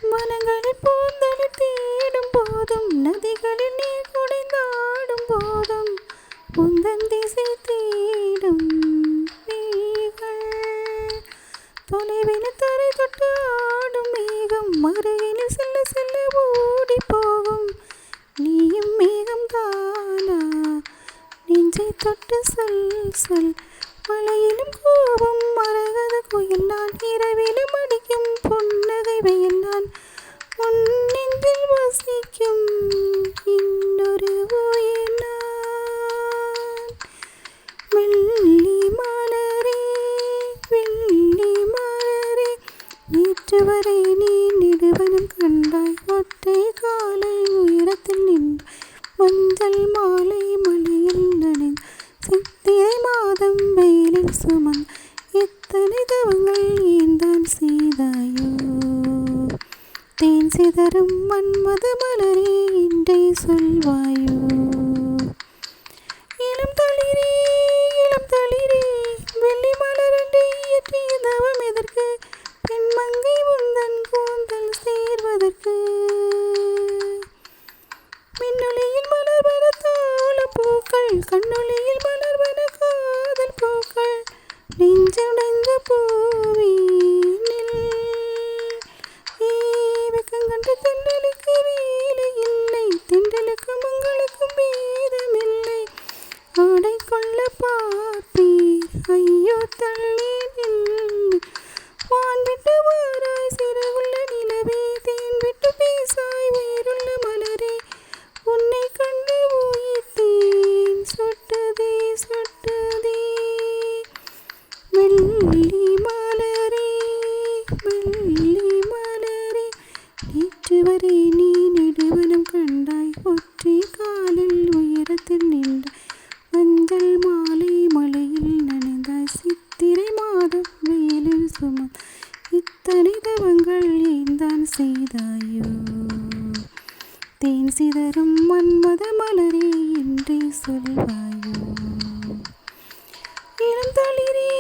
வனங்களில் பூந்தளி தேடும் போதும் நதிகளில் நீர் குடைந்தாடும் போதும் உந்தன் திசை தேடும் மேகங்கள் தொலைவின தரை தொட்டு ஆடும் மேகம் அருகினில் செல்ல செல்ல ஓடி போகும் நீயும் மேகம் தானா நெஞ்சை தொட்டு சொல் சொல் மலையிலும் கோபம் மரகத குயில் நான் இரவிலும் அடிக்கும் புன்னகை வெயில் நான் உன் நெஞ்சில் வசிக்கும் இன்னொரு உயிர் நான் வெள்ளி மலரே நேற்று வரை நீ நெடுவனம் கண்டாய் ஒற்றை காலை உயரத்தில் நின்று மஞ்சள் மாலை மலையில் நனைந்து சித்திரை மாதம் வெயிலில் சுமன் எத்தனை தவங்கள் ஏந்தான் செய்தாயோ தேன் சிதறும் மன்மத மலரே இன்றே சொல்வாயோ இளம் தளிரே வெள்ளி மலரண்டை இயற்றிய தவம் எதற்கு பெண்மங்கை உந்தன் கூந்தல் சேர்வதற்கு மின்னொலியில் மலர்வன தாள பூக்கள் கண்ணொலியில் மலர்வன காதல் பூக்கள் நெஞ்சுடைந்த பூவினில் வெக்கங்கண்ட தென்றலுக்கு வேலை இல்லை தென்றலுக்கு மங்களுக்கும் பேதமில்லை ஆடை கொள்ள பார்ப்பீர் ஐயோ தள்ளி நின்று வான் விட்டு வாராய் சிறகுள்ள நிலவே தேன் விட்டு பேசாய் உயிருள்ள மலரே உன்னை கண்டு உயிர்த்தேன் சொட்டதே வெள்ளி மலரே நேற்று வரை நீ நெடுவனம் கண்டாய் ஒற்றை காலில் உயரத்தில் நின்ற மஞ்சள் மாலை மலையில் நனைந்தாய் சித்திரை மாதம் வெயிலில் சுமம் இத்தனை தவங்கள் ஏந்தான் செய்தாயோ தேன் சிதறும் மன்மத மலரே என்றே சொல்வாயோ இளம் தளிரே